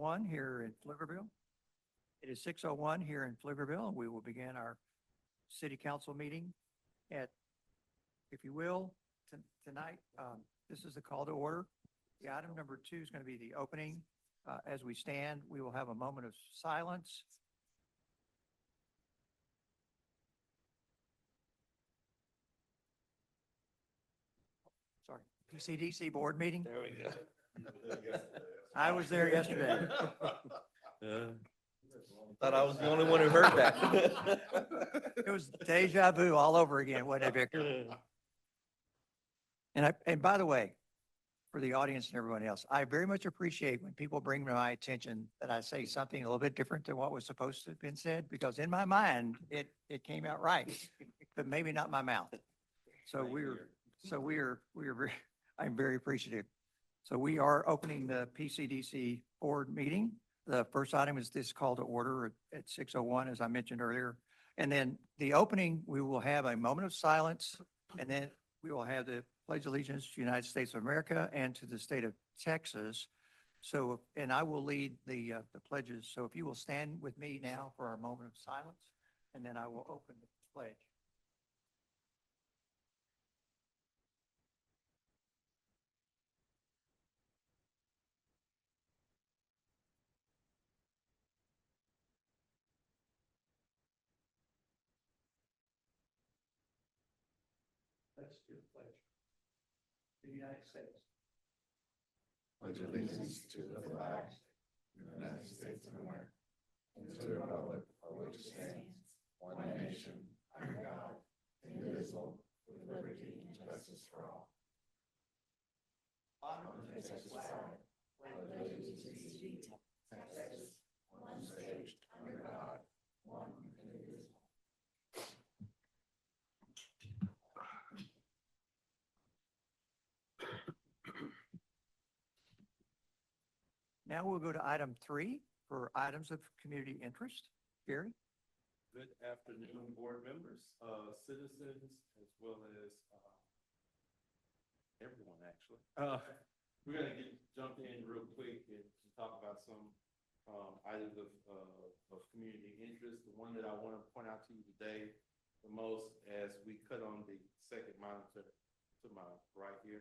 6:01 here in Pflugerville. It is 6:01 here in Pflugerville, and we will begin our city council meeting at, if you will, tonight. This is the call to order. The item number 2 is going to be the opening. As we stand, we will have a moment of silence. Sorry, PCDC board meeting. There we go. I was there yesterday. Thought I was the only one who heard that. It was deja vu all over again, wasn't it, Victor? And by the way, for the audience and everyone else, I very much appreciate when people bring to my attention that I say something a little bit different than what was supposed to have been said, because in my mind, it came out right, but maybe not my mouth. So I'm very appreciative. So we are opening the PCDC board meeting. The first item is this call to order at 6:01, as I mentioned earlier. And then the opening, we will have a moment of silence, and then we will have the Pledge of Allegiance to the United States of America and to the state of Texas. So, and I will lead the pledges. So if you will stand with me now for our moment of silence, and then I will open the pledge. Let's do the pledge. The United States. Pledge allegiance to the flag of the United States of America and to the republic for which it stands, one nation, under God, indivisible, with liberty and justice for all. Honor to the flag. Pledge allegiance to Texas, one state, under God, one indivisible. Now we'll go to item 3 for items of community interest. Gary? Good afternoon, board members, citizens, as well as everyone, actually. We're going to jump in real quick and talk about some items of community interest. The one that I want to point out to you today the most, as we cut on the second monitor to my right here,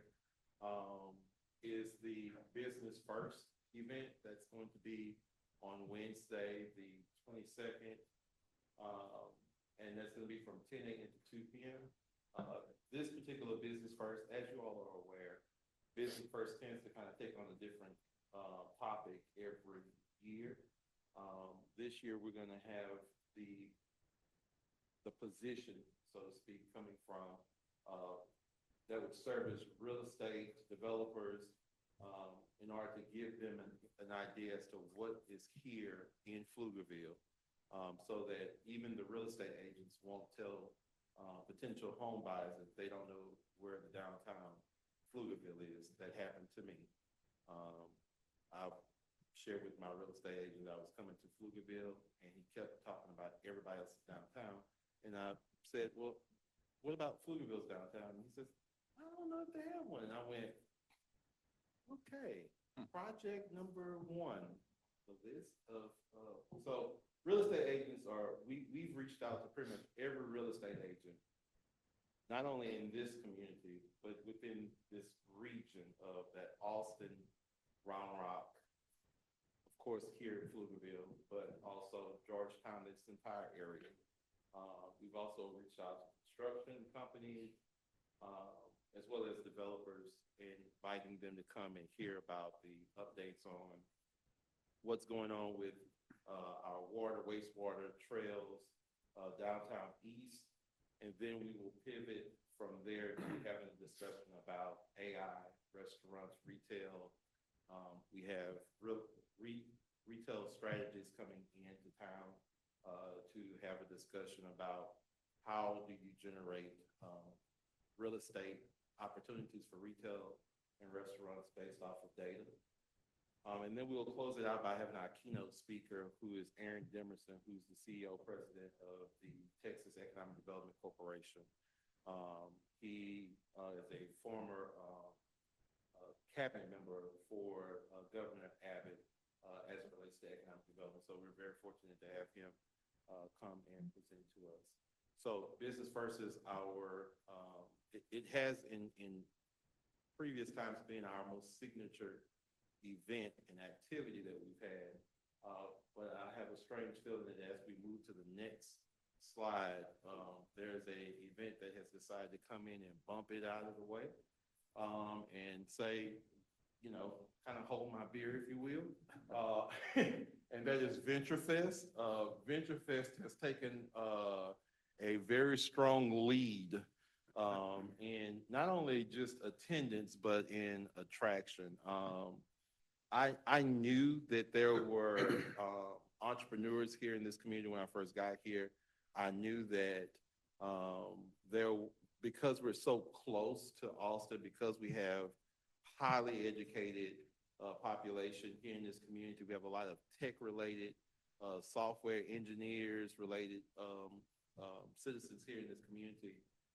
is the Business First event that's going to be on Wednesday, the 22nd. And that's going to be from 10 a.m. to 2 p.m. This particular Business First, as you all are aware, Business First tends to kind of take on a different topic every year. This year, we're going to have the position, so to speak, coming from that would service real estate developers in order to give them an idea as to what is here in Pflugerville, so that even the real estate agents won't tell potential home buyers if they don't know where the downtown Pflugerville is. That happened to me. I shared with my real estate agent that I was coming to Pflugerville, and he kept talking about everybody else's downtown. And I said, well, what about Pflugerville's downtown? And he says, I don't know if they have one. And I went, okay, project number 1, the list of, so real estate agents we've reached out to pretty much every real estate agent, not only in this community, but within this region of that Austin, Round Rock, of course, here in Pflugerville, but also Georgetown, this entire area. We've also reached out to construction companies, as well as developers, inviting them to come and hear about the updates on what's going on with our water, wastewater, trails, downtown east. And then we will pivot from there to having a discussion about AI, restaurants, retail. We have retail strategists coming into town to have a discussion about how do you generate real estate opportunities for retail and restaurants based off of data. And then we'll close it out by having our keynote speaker, who is Aaron Demerson, who's the CEO, president of the Texas Economic Development Corporation. He is a former cabinet member for Governor Abbott as it relates State Economic Development. So we're very fortunate to have him come and present to us. So Business First is our, it has in previous times been our most signature event and activity that we've had. But I have a strange feeling that as we move to the next slide, there's a event that has decided to come in and bump it out of the way, and say, you know, kind of hold my beer, if you will. And that is Venture Fest. Venture Fest has taken a very strong lead in not only just attendance, but in attraction. I knew that there were entrepreneurs here in this community when I first got here. I knew that because we're so close to Austin, because we have highly educated population here in this community, we have a lot of tech-related, software engineers-related citizens here in this community.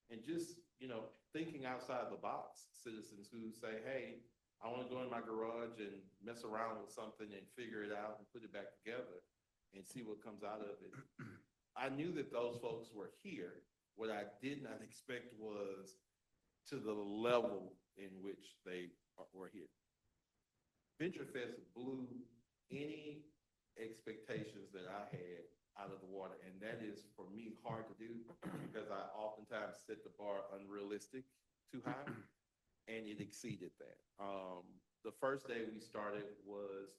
And just, you know, thinking outside the box, citizens who say, hey, I want to go in my garage and mess around with something and figure it out and put it back together and see what comes out of it. I knew that those folks were here. What I did not expect was to the level in which they were here. Venture Fest blew any expectations that I had out of the water, and that is, for me, hard to do because I oftentimes set the bar unrealistic, too high, and it exceeded that. The first day we started was,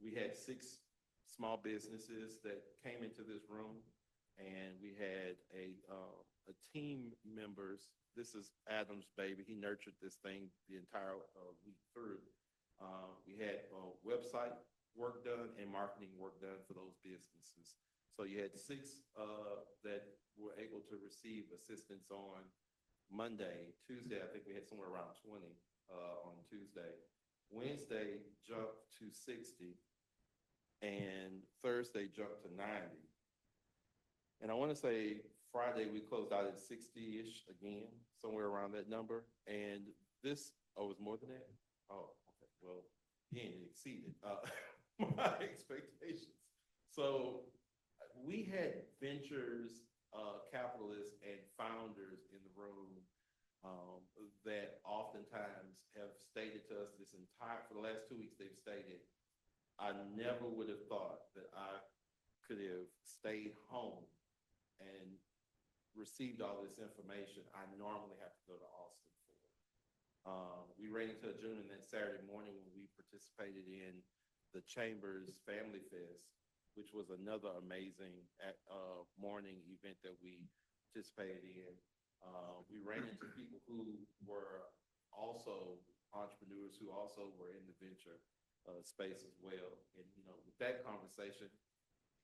we had 6 small businesses that came into this room, and we had a team members. This is Adam's baby. He nurtured this thing the entire week through. We had website work done and marketing work done for those businesses. So you had 6 that were able to receive assistance on Monday. Tuesday, I think we had somewhere around 20 on Tuesday. Wednesday jumped to 60, and Thursday jumped to 90. And I want to say Friday we closed out at 60-ish again, somewhere around that number. And this, oh, it was more than that? Oh, okay. Well, again, it exceeded my expectations. So we had ventures, capitalists, and founders in the room that oftentimes have stated to us for the last 2 weeks, they've stated, I never would have thought that I could have stayed home and received all this information I normally have to go to Austin for. We ran into a gentleman that Saturday morning when we participated in the Chambers Family Fest, which was another amazing morning event that we participated in. We ran into people who were also entrepreneurs who also were in the venture space as well. And, you know, with that conversation,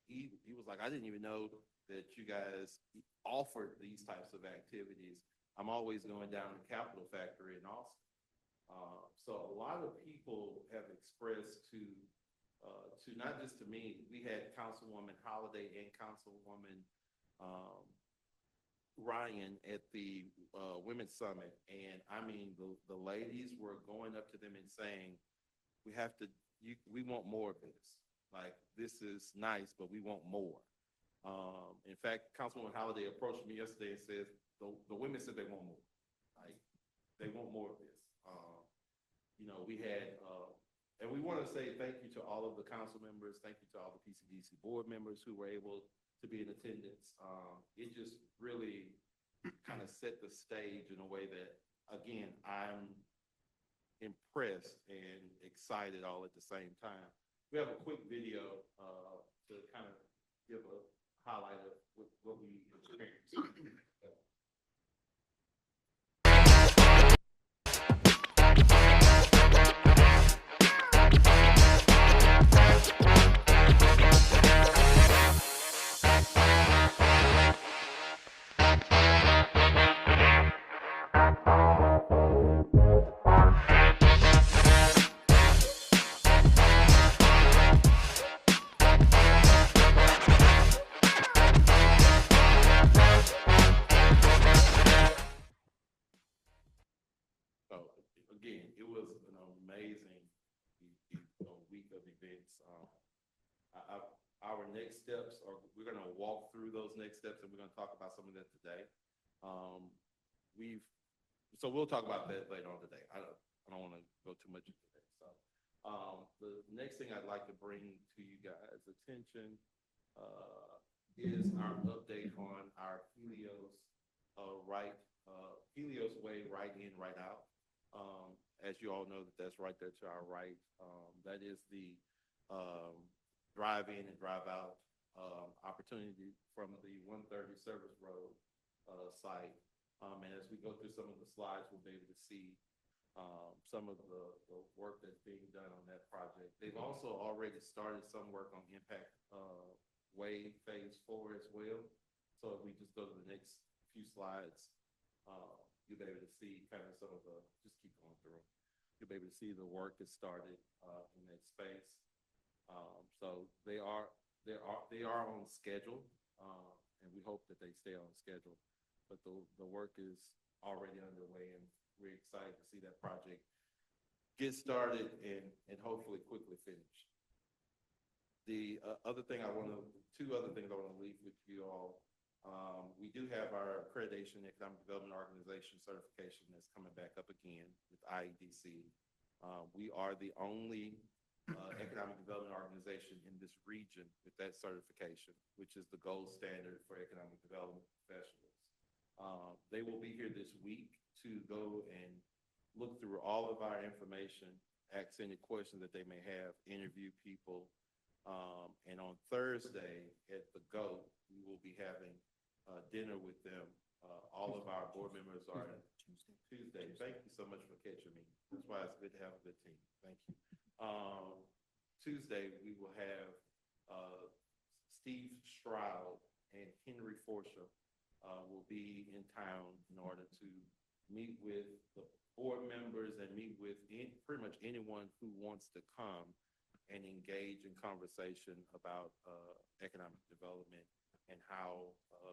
he was like, I didn't even know that you guys offered these types of activities. I'm always going down to Capital Factory in Austin. So a lot of people have expressed to not just to me, we had Councilwoman Holiday and Councilwoman Ryan at the Women's Summit. And I mean, the ladies were going up to them and saying, we want more of this. Like, this is nice, but we want more. In fact, Councilwoman Holiday approached me yesterday and says, the women said they want more. Like, they want more of this. You know, we had, and we want to say thank you to all of the council members. Thank you to all the PCDC board members who were able to be in attendance. It just really kind of set the stage in a way that, again, I'm impressed and excited all at the same time. We have a quick video to kind of give a highlight of what we experienced. next steps, or we're gonna walk through those next steps, and we're gonna talk about some of that today. So we'll talk about that later on today. I don't wanna go too much into that, so. The next thing I'd like to bring to you guys' attention, is our update on our Helios, Helios Way, right in, right out. As you all know, that's right there to our right. That is the, drive in and drive out, opportunity from the 130 Service Road, site. And as we go through some of the slides, we'll be able to see, some of the work that's being done on that project. They've also already started some work on Impact, Way Phase 4 as well. So if we just go to the next few slides, you'll be able to see kind of some of the, just keep going through. You'll be able to see the work that started, in that space. So they are on schedule, and we hope that they stay on schedule. But the work is already underway, and we're excited to see that project get started and hopefully quickly finish. The two other things I want to leave with you all. We do have our Accreditation Economic Development Organization certification that's coming back up again with IEDC. We are the only economic development organization in this region with that certification, which is the gold standard for economic development professionals. They will be here this week to go and look through all of our information, ask any questions that they may have, interview people. And on Thursday at the GOAT, we will be having dinner with them. All of our board members are Tuesday. Thank you so much for catching me. That's why it's good to have a good team. Thank you. Tuesday, we will have Steve Stroud and Henry Forshaw will be in town in order to meet with the board members and meet with pretty much anyone who wants to come and engage in conversation about economic development and how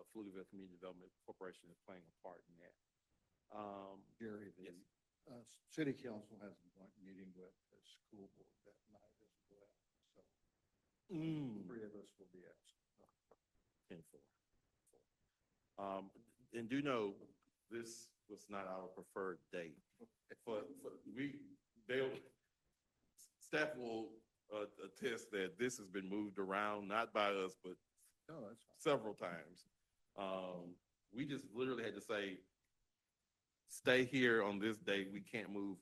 Pflugerville Community Development Corporation is playing a part in that. Jerry, the Yes. city council has a joint meeting with the school board that night as well. So three of us will be absent. 10-4. And do know, this was not our preferred date. Staff will attest that this has been moved around, not by us, but No, that's fine. several times. We just literally had to say, stay here on this day. We can't move.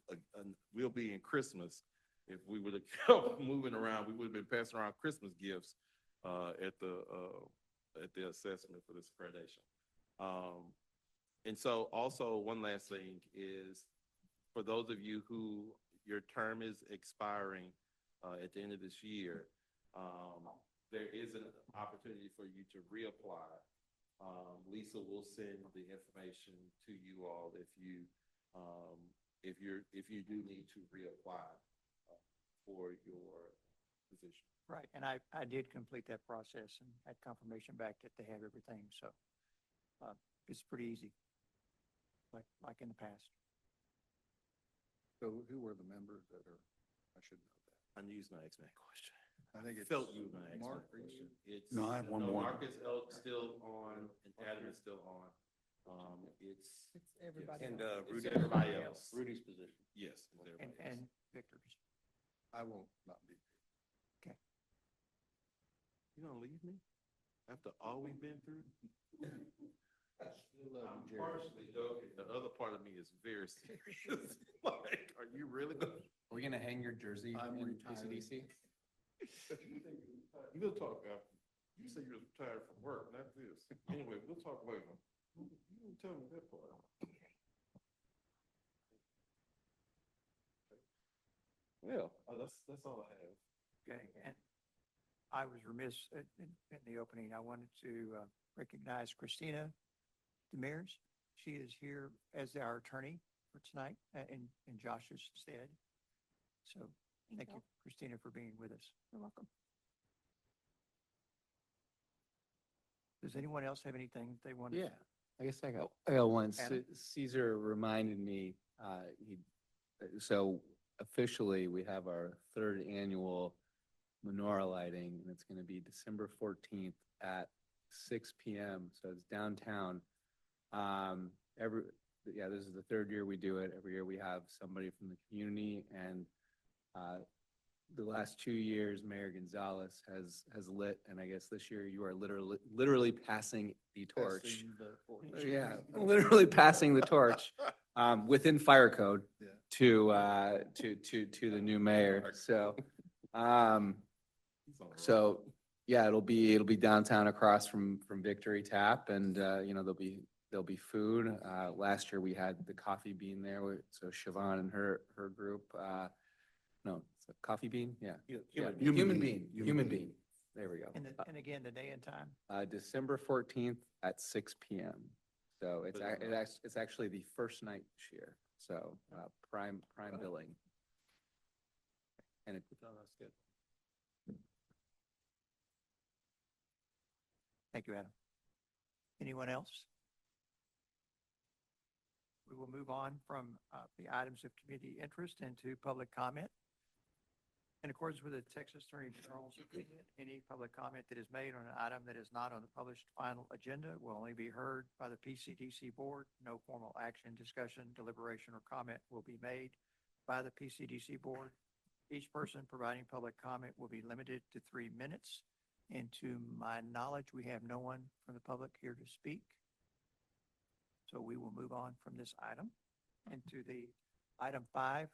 We'll be in Christmas. If we would have kept moving around, we would have been passing around Christmas gifts at the assessment for this accreditation. And so also one last thing is, for those of you who your term is expiring at the end of this year, there is an opportunity for you to reapply. Lisa will send the information to you all if you do need to reapply for your position. Right, and I did complete that process and had confirmation back that they have everything, so it's pretty easy, like in the past. So who were the members that are, I should know that. I knew you was gonna ask me that question. I think it's Felt you were gonna ask me Mark, that are you? question. It's, No, I have one more. Marcus Elk still on, and Adam is still on. It's everybody yes. else. It's everybody else. Rudy's position. Yes, it's everybody And else. Victor's. I will not be. You gonna leave me after all we've been through? I'm partially joking. The other part of me is very serious. Like, are you really gonna? Are we gonna hang your jersey I'm in retired. PCDC? We'll talk after. You said you was retired from work, not this. Anyway, we'll talk later. You didn't tell me that part. Well, that's all I have. Okay, and I was remiss in the opening. I wanted to recognize Christina Demers. She is here as our attorney for tonight in Josh's stead. So thank you, Christina, for being with us. You're welcome. Does anyone else have anything they want to? Yeah, I guess I got one. Adam? Caesar reminded me, so officially, we have our third annual menorah trail lighting, and it's gonna be December 14th at 6 PM. So it's downtown. This is the third year we do it. Every year we have somebody from the community, and the last 2 years, Mayor Gonzalez has lit, and I guess this year you are literally passing the torch. Passing the torch. Yeah, literally passing the torch, within fire code Yeah. to the new mayor. So, yeah, it'll be downtown across from Victory Tap, and, there'll be food. Last year we had the Coffee Bean there, so Siobhan and her group, no, it's a Coffee Bean? Yeah. Human Bean. There we go. And again, the day and time? December 14th at 6 PM. So it's actually the first night this year. So, prime billing. And it, That's good. Thank you, Adam. Anyone else? We will move on from the items of community interest into public comment. In accordance with the Texas Attorney General's opinion, any public comment that is made on an item that is not on the published final agenda will only be heard by the PCDC board. No formal action, discussion, deliberation, or comment will be made by the PCDC board. Each person providing public comment will be limited to 3 minutes. And to my knowledge, we have no one from the public here to speak. So we will move on from this item into the item 5,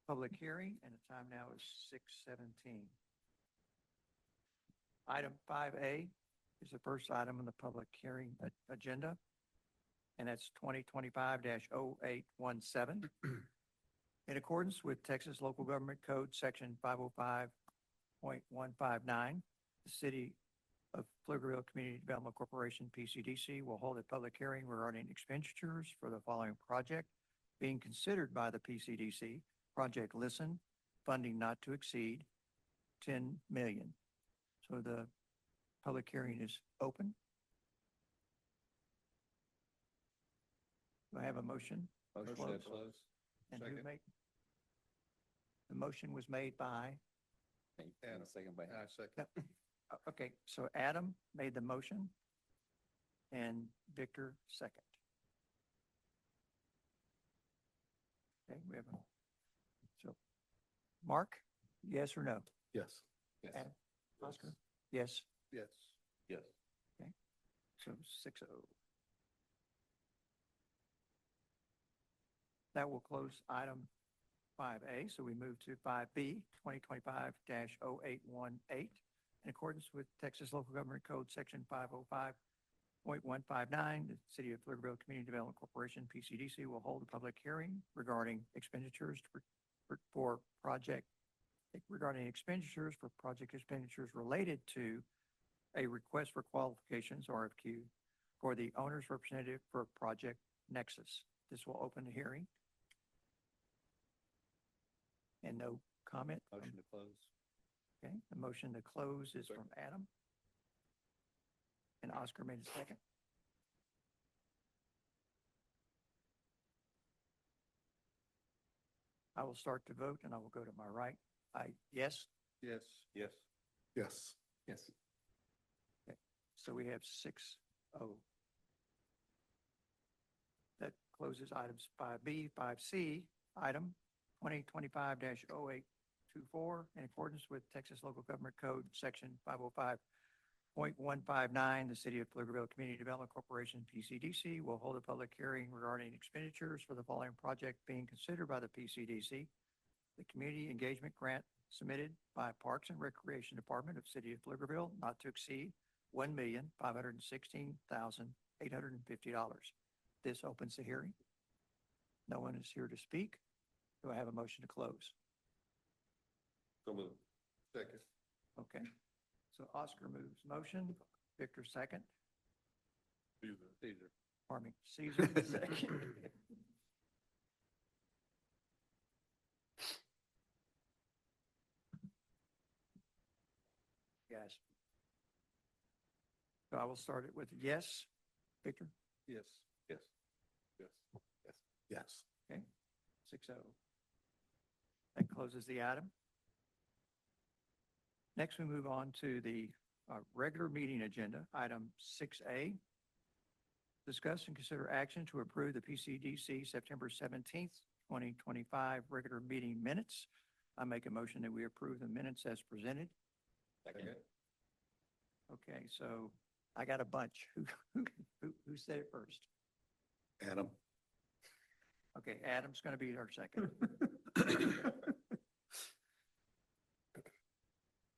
public hearing, and the time now is 6:17. Item 5A is the first item on the public hearing agenda, and that's 2025-0817. In accordance with Texas Local Government Code, Section 505.159, the City of Pflugerville Community Development Corporation, PCDC, will hold a public hearing regarding expenditures for the following project being considered by the PCDC. Project Listen, funding not to exceed $10 million. So the public hearing is open. Do I have a motion? motion to Close. close. And who Second. made? The motion was made by, And a second by. Second. okay, so Adam made the motion and Victor second. Okay, we have a, so, Mark, yes or no? Yes. Adam? Oscar? Yes, Yes. Yes. so 6-0. That will close item 5A, so we move to 5B, 2025-0818. In accordance with Texas Local Government Code, Section 505.159, the City of Pflugerville Community Development Corporation, PCDC, will hold a public hearing regarding expenditures for project expenditures related to a request for qualifications, RFQ, for the owner's representative for Project Nexus. This will open the hearing. And no comment? Motion to close. Okay, the motion to close is from Adam. And Oscar made a second. I will start to vote and I will go to my right. Yes, Yes. Yes. Yes. Yes. so we have 6-0. That closes items 5B, 5C, item 2025-0824, in accordance with Texas Local Government Code, Section 505.159, the City of Pflugerville Community Development Corporation, PCDC, will hold a public hearing regarding expenditures for the following project being considered by the PCDC. The Community Engagement Grant submitted by Parks and Recreation Department of City of Pflugerville, not to exceed $1,516,850. This opens the hearing. No one is here to speak. Do I have a motion to close? So moved. Second. Okay. So Oscar moves motion, Victor second, Caesar. pardon me, Caesar second. Guys. So I will start it with yes, Victor, Yes. Yes. Yes. Yes. 6-0. That closes the item. Next, we move on to the regular meeting agenda, item 6A. Discuss and consider action to approve the PCDC September 17th, 2025 regular meeting minutes. I make a motion that we approve the minutes as presented. Second. Okay, so I got a bunch. Who said it first? Adam. Okay, Adam's going to be our second.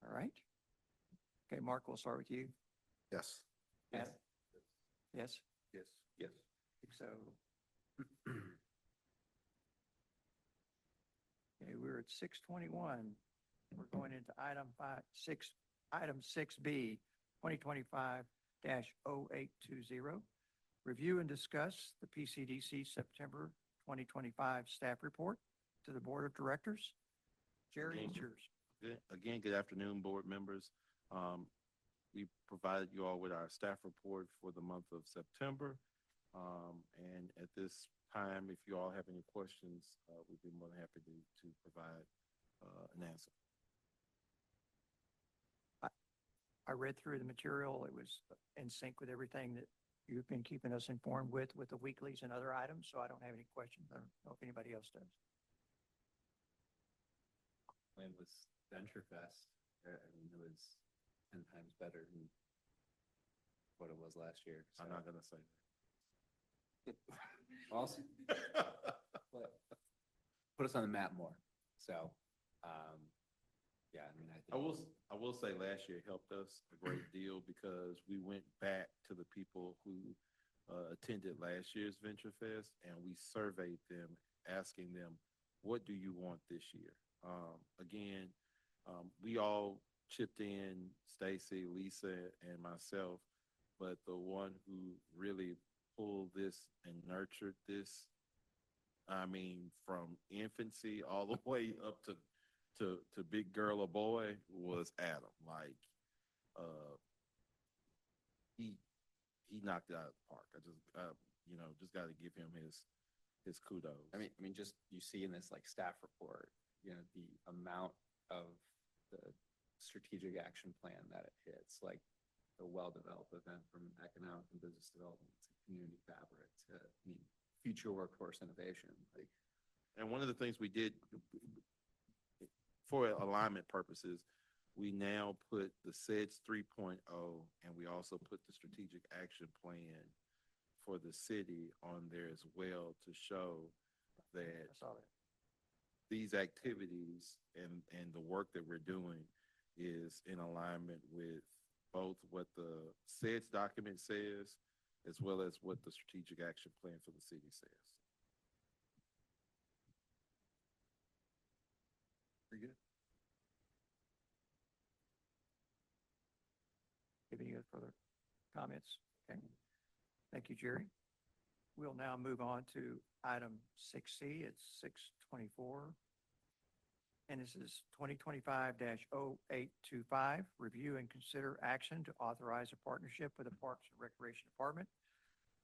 All right. Okay, Mark, we'll start with you. Yes. Adam? Yes, Yes. Yes. so. Okay, we're at 6:21. We're going into item 6B, 2025-0820. Review and discuss the PCDC September 2025 staff report to the Board of Directors. Jerry, it's yours. Good afternoon, board members. We provided you all with our staff report for the month of September. And at this time, if you all have any questions, we'd be more than happy to provide an answer. I read through the material. It was in sync with everything that you've been keeping us informed with the weeklies and other items, so I don't have any questions. I don't know if anybody else does. It was Venture Fest. I mean, it was 10 times better than what it was last year. I'm not gonna say Awesome. Put us on the map more. So, yeah, I mean, I will say last year helped us a great deal because we went back to the people who attended last year's Venture Fest and we surveyed them, asking them, what do you want this year? Again, we all chipped in, Stacy, Lisa, and myself, but the one who really pulled this and nurtured this, I mean, from infancy all the way up to big girl or boy, was Adam. Like, he knocked it out of the park. Just got to give him his kudos. I mean, just you see in this like staff report, the amount of the strategic action plan that it hits, like the well-developed event from economic and business development to community fabric to, future workforce innovation. And one of the things we did for alignment purposes, we now put the SEDS 3.0 and we also put the strategic action plan for the city on there as well to show that I saw that. these activities and the work that we're doing is in alignment with both what the SEDS document says as well as what the strategic action plan for the city says. Pretty good. Any further comments? Okay. Thank you, Jerry. We'll now move on to item 6C. It's 6:24. And this is 2025-0825. Review and consider action to authorize a partnership with the Parks and Recreation Department,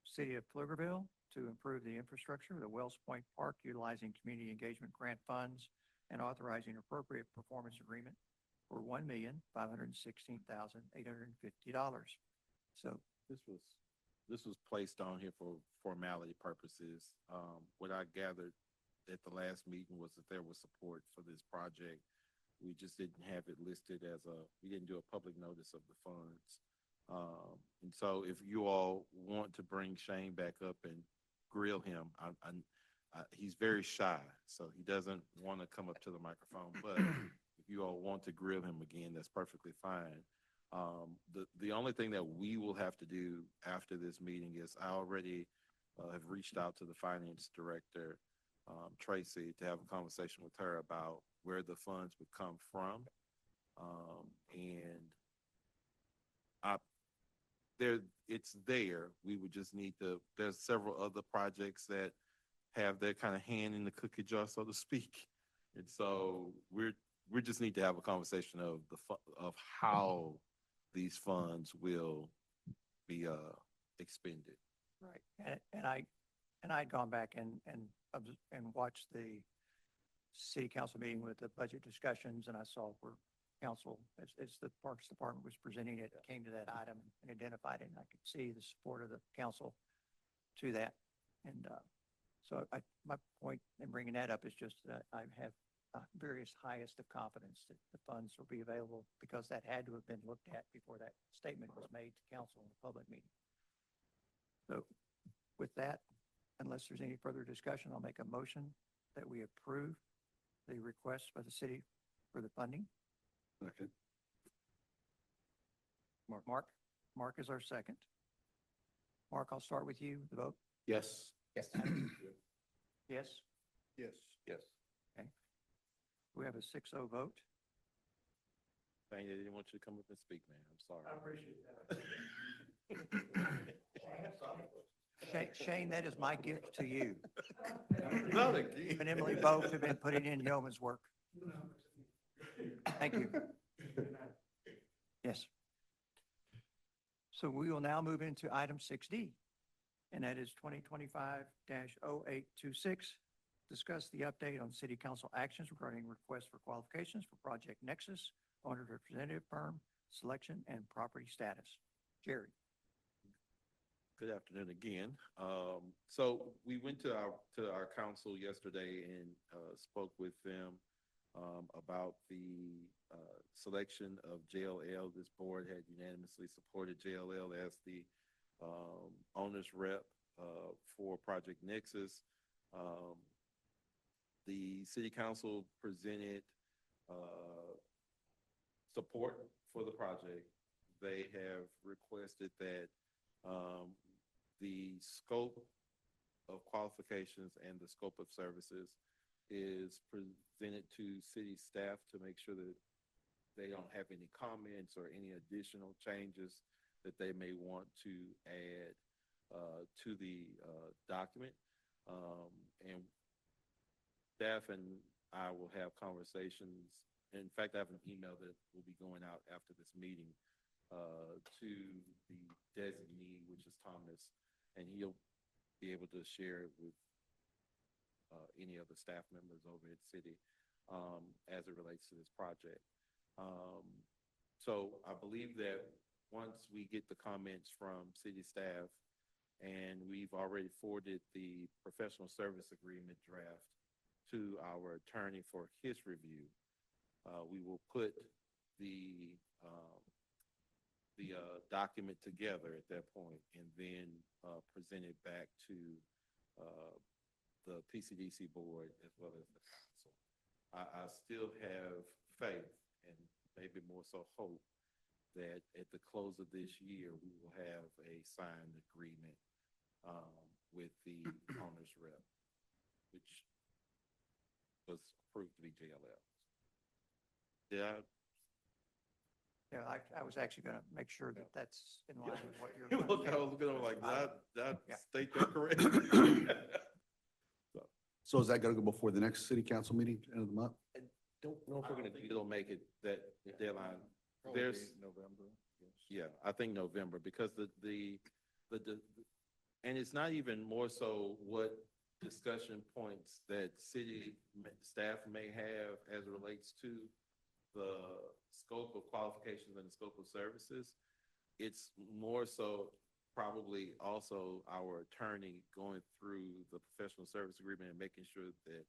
City of Pflugerville, to improve the infrastructure of the Wells Point Park utilizing community engagement grant funds and authorizing appropriate performance agreement for $1,516,850. So This was placed on here for formality purposes. What I gathered at the last meeting was that there was support for this project. We just didn't have it listed we didn't do a public notice of the funds. And so if you all want to bring Shane back up and grill him, he's very shy, so he doesn't want to come up to the microphone, but if you all want to grill him again, that's perfectly fine. The only thing that we will have to do after this meeting is I already have reached out to the finance director, Tracy, to have a conversation with her about where the funds would come from. It's there. We would just need there's several other projects that have their kind of hand in the cookie jar, so to speak. And so we just need to have a conversation of how these funds will be expended. right, and I'd gone back and watched the city council meeting with the budget discussions, and I saw where council, as the Parks Department was presenting it, came to that item and identified it, and I could see the support of the council to that. And so my point in bringing that up is just that I have various highest of confidence that the funds will be available, because that had to have been looked at before that statement was made to council in the public meeting. So with that, unless there's any further discussion, I'll make a motion that we approve the request by the city for the funding. Second. Mark is our second. Mark, I'll start with you, the vote. Yes. Yes. Yes, Yes. Yes. we have a 6-0 vote. I didn't want you to come up and speak, man. I'm sorry. Shane, that is my gift to you. Not You again. and Emily both have been putting in yeoman's work. Thank you. Yes. So we will now move into item 6D, and that is 2025-0826. Discuss the update on city council actions regarding requests for qualifications for Project Nexus, owner representative firm, selection, and property status. Jerry. Good afternoon again. So we went to our council yesterday and spoke with them about the selection of JLL. This board had unanimously supported JLL as the owner's rep for Project Nexus. The city council presented support for the project. They have requested that the scope of qualifications and the scope of services is presented to city staff to make sure that they don't have any comments or any additional changes that they may want to add to the document. And staff and I will have conversations. In fact, I have an email that will be going out after this meeting to the designee, which is Thomas, and he'll be able to share it with any of the staff members over at City as it relates to this project. So I believe that once we get the comments from city staff, and we've already forwarded the professional service agreement draft to our attorney for his review, we will put the document together at that point and then present it back to the PCDC board as well as the council. I still have faith and maybe more so hope that at the close of this year, we will have a signed agreement with the owner's rep, which was approved to be JLL. Yeah. Yeah, I was actually going to make sure that that's in line with what you're. Look, I was looking, I'm like, that Yeah. state that correctly. So is that gonna go before the next city council meeting, end of the month? Don't know if we're gonna, it'll make it that deadline. There's, November. yeah, I think November, because and it's not even more so what discussion points that city staff may have as it relates to the scope of qualifications and the scope of services. It's more so probably also our attorney going through the professional service agreement and making sure that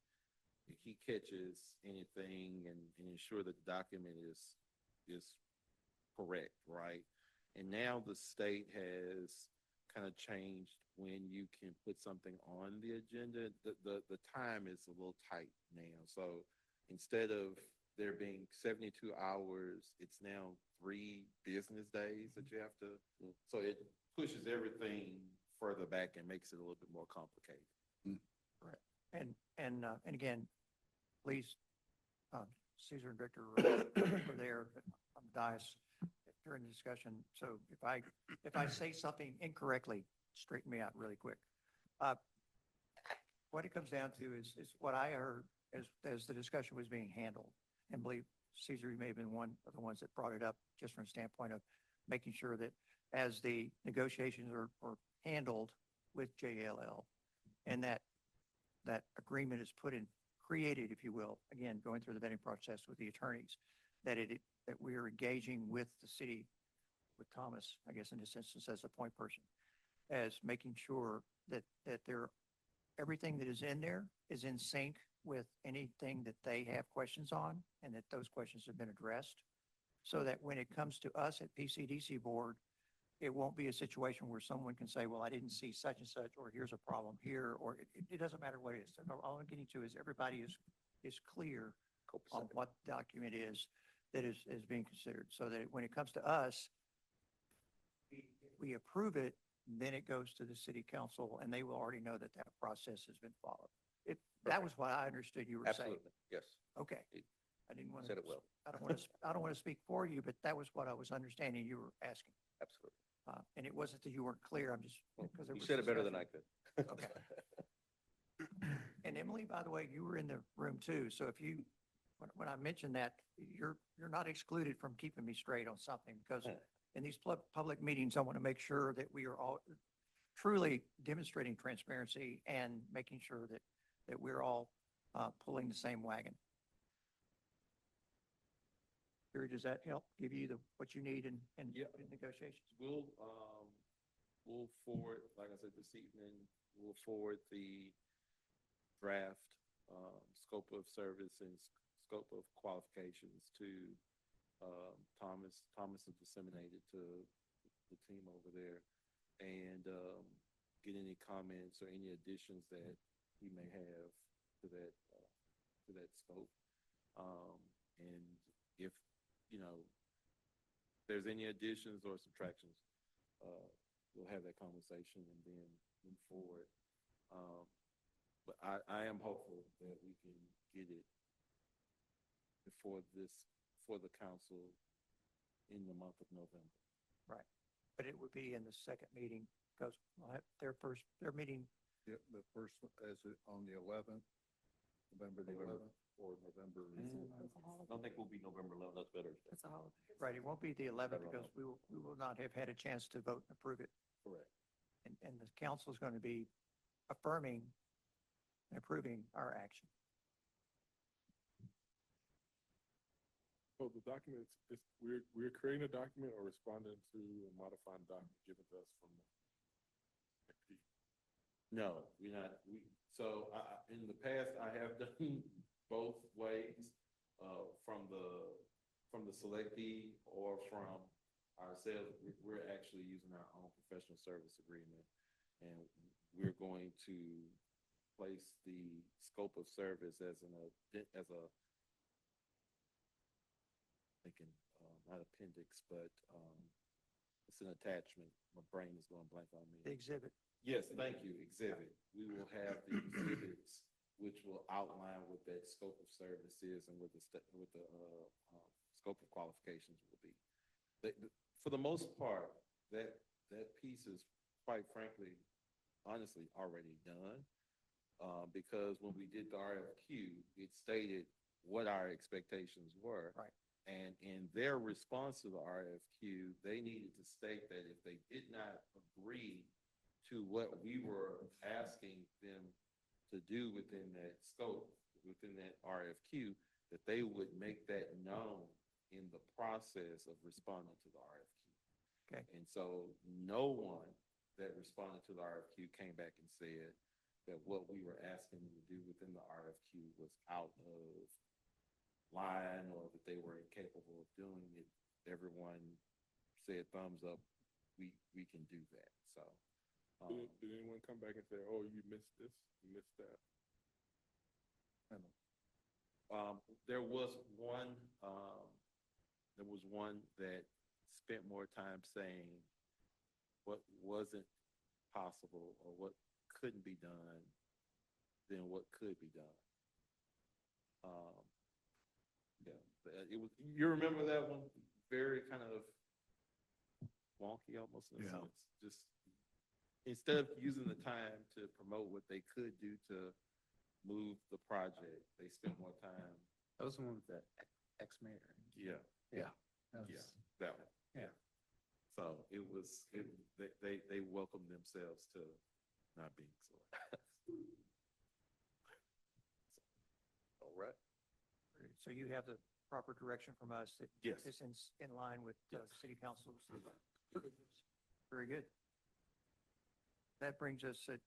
he catches anything and ensure that the document is correct, right? And now the state has kind of changed when you can put something on the agenda. The time is a little tight now. So instead of there being 72 hours, it's now 3 business days that you have to, so it pushes everything further back and makes it a little bit more complicated. Correct. And again, please, Caesar and Victor were there on the dais during the discussion. So if I say something incorrectly, straighten me out really quick. What it comes down to is what I heard as the discussion was being handled. And believe Caesar, you may have been one of the ones that brought it up just from a standpoint of making sure that as the negotiations are handled with JLL and that agreement is created, if you will, again, going through the vetting process with the attorneys, that that we are engaging with the city, with Thomas, I guess in this instance as a point person, as making sure that everything that is in there is in sync with anything that they have questions on, and that those questions have been addressed. So that when it comes to us at PCDC board, it won't be a situation where someone can say, well, I didn't see such and such, or here's a problem here, or it doesn't matter what it is. All I'm getting to is everybody is clear on what document is that is being considered, so that when it comes to us, we approve it, then it goes to the city council, and they will already know that that process has been followed. That was what I understood you were saying. Absolutely, yes. Okay. It- I didn't want to. said it well. I don't want to speak for you, but that was what I was understanding you were asking. Absolutely. And it wasn't that you weren't clear, I'm just, because there You was said it better than I discussion. could. Okay. And Emily, by the way, you were in the room too, so if you, when I mentioned that, you're not excluded from keeping me straight on something, because in these public meetings, I want to make sure that we are all truly demonstrating transparency and making sure that we're all pulling the same wagon. Gary, does that help give you what you need in Yeah. negotiations? We'll forward, like I said, this evening, we'll forward the draft, scope of service and scope of qualifications to, Thomas. Thomas has disseminated to the team over there, and, get any comments or any additions that he may have to that scope. And if, there's any additions or subtractions, we'll have that conversation and then move forward. But I am hopeful that we can get it for the council in the month of November. Right. But it would be in the second meeting, because their meeting, Yep, the first, one is it on the 11th, November the 11th, or November? I don't think we'll be November 11th, that's better. That's a holiday. right, it won't be the 11th because we will not have had a chance to vote and approve it. Correct. And the council is going to be affirming and approving our action. So the documents, we're creating a document or responding to a modified document given to us from XP? No, we're not, so in the past, I have done both ways, from the selectee or from ourselves. We're actually using our own professional service agreement. And we're going to place the scope of service as thinking, not appendix, but, it's an attachment. My brain is going blank on me. The exhibit. Yes, thank you, exhibit. We will have the exhibits, which will outline what that scope of service is and what the scope of qualifications will be. For the most part, that piece is, quite frankly, honestly, already done. Because when we did the RFQ, it stated what our expectations were. Right. And in their response to the RFQ, they needed to state that if they did not agree to what we were asking them to do within that scope, within that RFQ, that they would make that known in the process of responding to the RFQ. Okay. And so no one that responded to the RFQ came back and said that what we were asking them to do within the RFQ was out of line or that they were incapable of doing it. Everyone said thumbs up, we can do that, so. Did anyone come back and say, oh, you missed this, you missed that? There was one that spent more time saying what wasn't possible or what couldn't be done than what could be done. It was, you remember that one? Very kind of wonky almost in a sense. Just instead of using the time to promote what they could do to move the project, they spent more time. That was the one with the ex-mayor. Yeah. Yeah. Yeah, that one. Yeah. So they welcomed themselves to not being selected. All right. So you have proper direction from us that Yes. is in line with city council's. Very good. That brings us at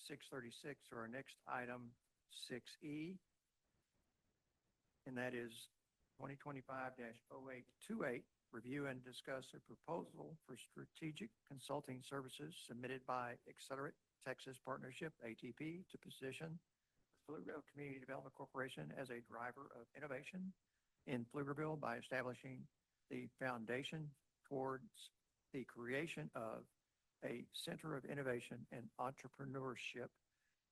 6:36 to our next item, 6E. And that is 2025-0828, review and discuss a proposal for strategic consulting services submitted by Accelerate Texas Partnership, ATP, to position Pflugerville Community Development Corporation as a driver of innovation in Pflugerville by establishing the foundation towards the creation of a Center of Innovation and Entrepreneurship.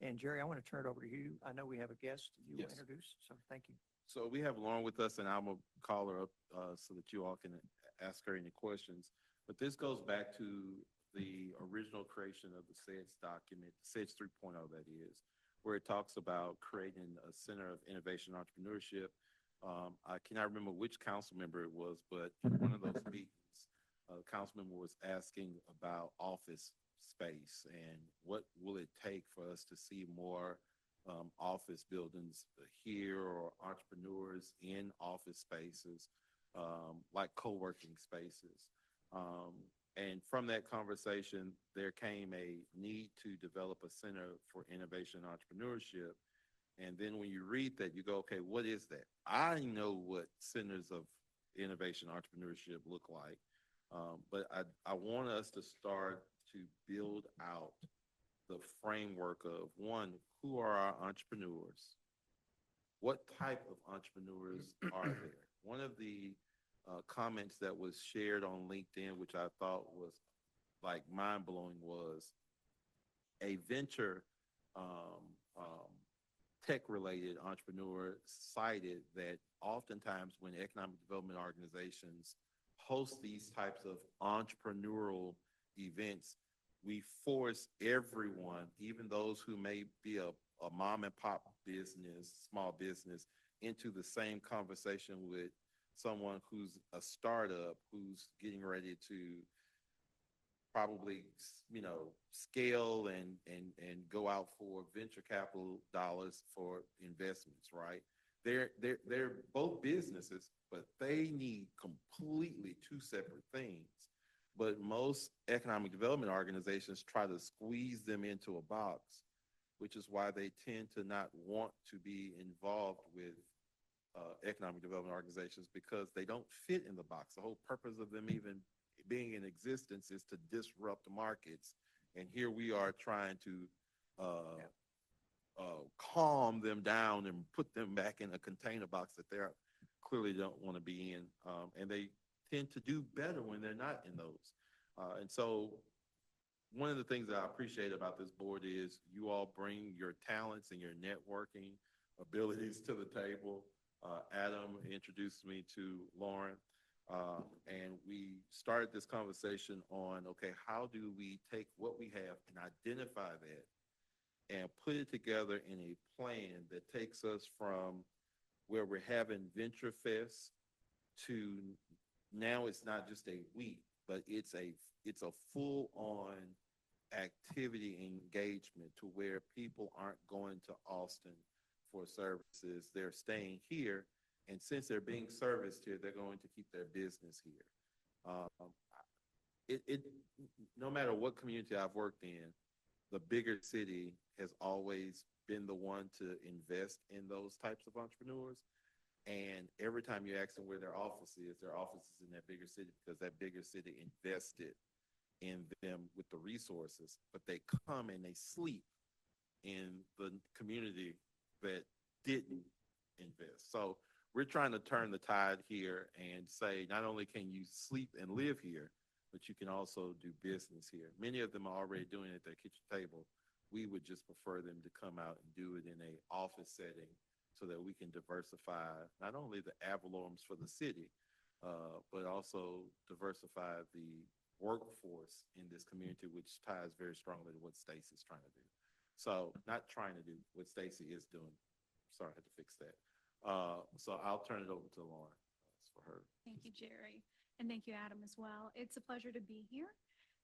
And Jerry, I want to turn it over to you. I know we have a guest you will Yes. introduce, so thank you. So we have Lauren with us, and I'm gonna call her up so that you all can ask her any questions. But this goes back to the original creation of the SEDS document, SEDS 3.0 that is, where it talks about creating a Center of Innovation and Entrepreneurship. I cannot remember which council member it was, but one of those meetings, a council member was asking about office space and what will it take for us to see more office buildings here or entrepreneurs in office spaces, like co-working spaces. And from that conversation, there came a need to develop a Center for Innovation and Entrepreneurship. And then when you read that, you go, okay, what is that? I know what centers of innovation and entrepreneurship look like. But I want us to start to build out the framework of, one, who are our entrepreneurs? What type of entrepreneurs are there? One of the comments that was shared on LinkedIn, which I thought was like mind-blowing, was a venture tech-related entrepreneur cited that oftentimes when economic development organizations host these types of entrepreneurial events, we force everyone, even those who may be a mom and pop business, small business, into the same conversation with someone who's a startup, who's getting ready to probably, scale and go out for venture capital dollars for investments, right? They're both businesses, but they need completely two separate things. But most economic development organizations try to squeeze them into a box, which is why they tend to not want to be involved with economic development organizations, because they don't fit in the box. The whole purpose of them even being in existence is to disrupt markets. And here we are trying to calm them down and put them back in a container box that they clearly don't want to be in. And they tend to do better when they're not in those. And so one of the things that I appreciate about this board is you all bring your talents and your networking abilities to the table. Adam introduced me to Lauren, and we started this conversation on, okay, how do we take what we have and identify that and put it together in a plan that takes us from where we're having Venture Fest to now it's not just a week, but it's a full-on activity engagement to where people aren't going to Austin for services. They're staying here, and since they're being serviced here, they're going to keep their business here. No matter what community I've worked in, the bigger city has always been the one to invest in those types of entrepreneurs. And every time you ask them where their office is in that bigger city, because that bigger city invested in them with the resources, but they come and they sleep in the community that didn't invest. So we're trying to turn the tide here and say, not only can you sleep and live here, but you can also do business here. Many of them are already doing it at their kitchen table. We would just prefer them to come out and do it in an office setting so that we can diversify not only the ad valorem for the city, but also diversify the workforce in this community, which ties very strongly to what Stacy's trying to do. So not trying to do what Stacy is doing. Sorry, I had to fix that. So I'll turn it over to Lauren for her. Thank you, Jerry. And thank you, Adam, as well. It's a pleasure to be here.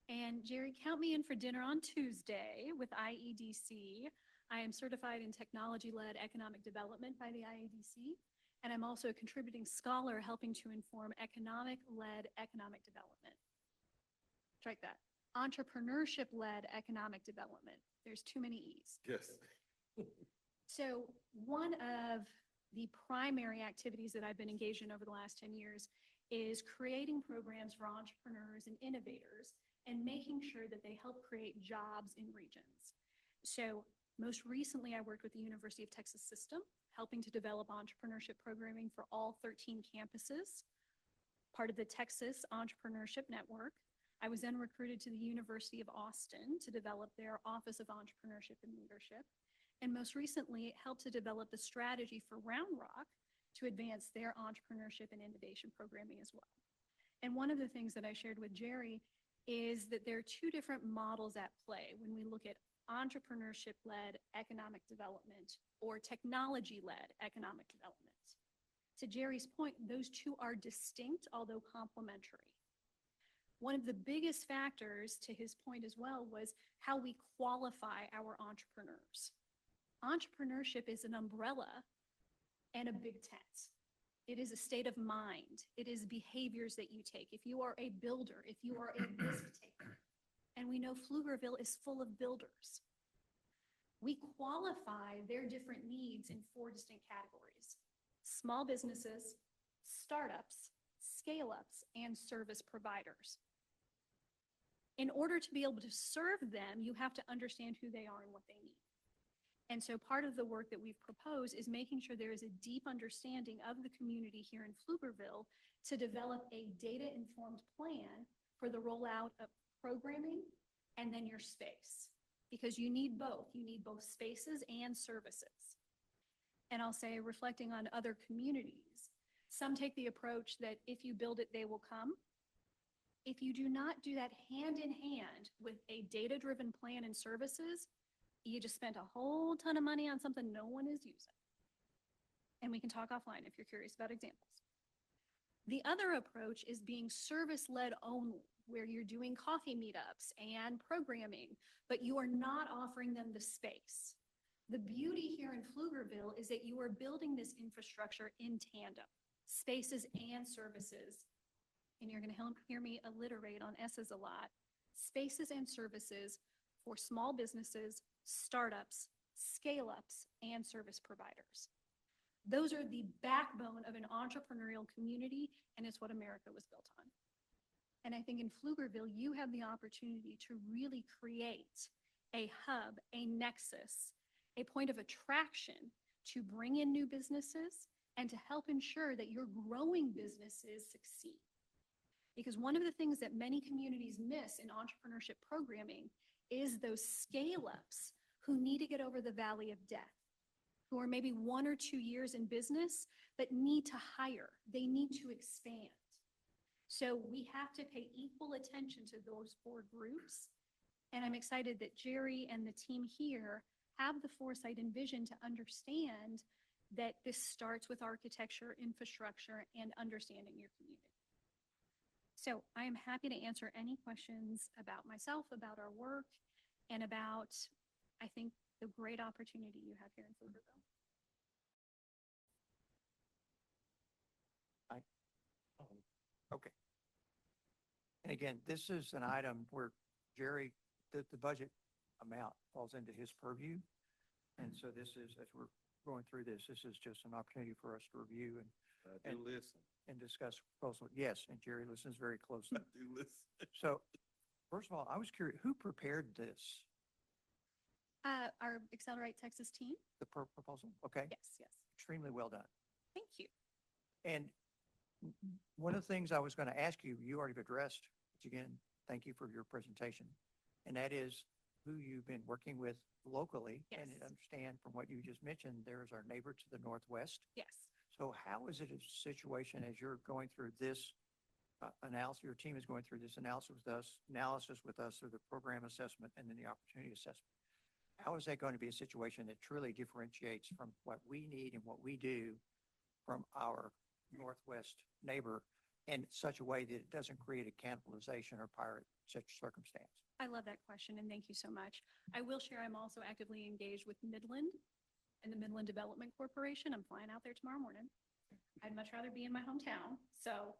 And Jerry, count me in for dinner on Tuesday with IEDC. I am certified in technology-led economic development by the IEDC. And I'm also a contributing scholar helping to inform economic-led economic development. Strike that. Entrepreneurship-led economic development. There's too many E's. Yes. So one of the primary activities that I've been engaged in over the last 10 years is creating programs for entrepreneurs and innovators and making sure that they help create jobs in regions. So most recently, I worked with the University of Texas System, helping to develop entrepreneurship programming for all 13 campuses, part of the Texas Entrepreneurship Network. I was then recruited to the University of Austin to develop their Office of Entrepreneurship and Leadership. And most recently, it helped to develop the strategy for Round Rock to advance their entrepreneurship and innovation programming as well. And one of the things that I shared with Jerry is that there are two different models at play when we look at entrepreneurship-led economic development or technology-led economic development. To Jerry's point, those two are distinct, although complementary. One of the biggest factors, to his point as well, was how we qualify our entrepreneurs. Entrepreneurship is an umbrella and a big tent. It is a state of mind. It is behaviors that you take. If you are a builder, if you are a risk taker, and we know Pflugerville is full of builders, we qualify their different needs in 4 distinct categories: small businesses, startups, scale-ups, and service providers. In order to be able to serve them, you have to understand who they are and what they need. And so part of the work that we've proposed is making sure there is a deep understanding of the community here in Pflugerville to develop a data-informed plan for the rollout of programming and then your space. Because you need both. You need both spaces and services. And I'll say, reflecting on other communities, some take the approach that if you build it, they will come. If you do not do that hand in hand with a data-driven plan and services, you just spent a whole ton of money on something no one is using. And we can talk offline if you're curious about examples. The other approach is being service-led only, where you're doing coffee meetups and programming, but you are not offering them the space. The beauty here in Pflugerville is that you are building this infrastructure in tandem, spaces and services. And you're going to hear me alliterate on S's a lot. Spaces and services for small businesses, startups, scale-ups, and service providers. Those are the backbone of an entrepreneurial community, and it's what America was built on. And I think in Pflugerville, you have the opportunity to really create a hub, a nexus, a point of attraction to bring in new businesses and to help ensure that your growing businesses succeed. Because one of the things that many communities miss in entrepreneurship programming is those scale-ups who need to get over the valley of death, who are maybe 1 or 2 years in business, but need to hire. They need to expand. So we have to pay equal attention to those 4 groups. And I'm excited that Jerry and the team here have the foresight and vision to understand that this starts with architecture, infrastructure, and understanding your community. So I am happy to answer any questions about myself, about our work, and about, I think, the great opportunity you have here in Pflugerville. Okay. And again, this is an item where Jerry, the budget amount falls into his purview. And so this is, as we're going through this is just an opportunity for us to review I do listen. and discuss proposal. Yes, and Jerry listens very closely. I do listen. So first of all, I was curious, who prepared this, Our Accelerate Texas team? the proposal? Okay, Yes, yes. extremely well done. Thank you. And one of the things I was going to ask you, you already addressed, which again, thank you for your presentation. And that is who you've been working with locally. And Yes. understand from what you just mentioned, there's our neighbor to the northwest. Yes. So how is it a situation as you're going through this analysis, your team is going through this analysis with us through the program assessment and then the opportunity assessment? How is that going to be a situation that truly differentiates from what we need and what we do from our northwest neighbor in such a way that it doesn't create a cannibalization or pirate such circumstance? I love that question, and thank you so much. I will share I'm also actively engaged with Midland and the Midland Development Corporation. I'm flying out there tomorrow morning. I'd much rather be in my hometown. So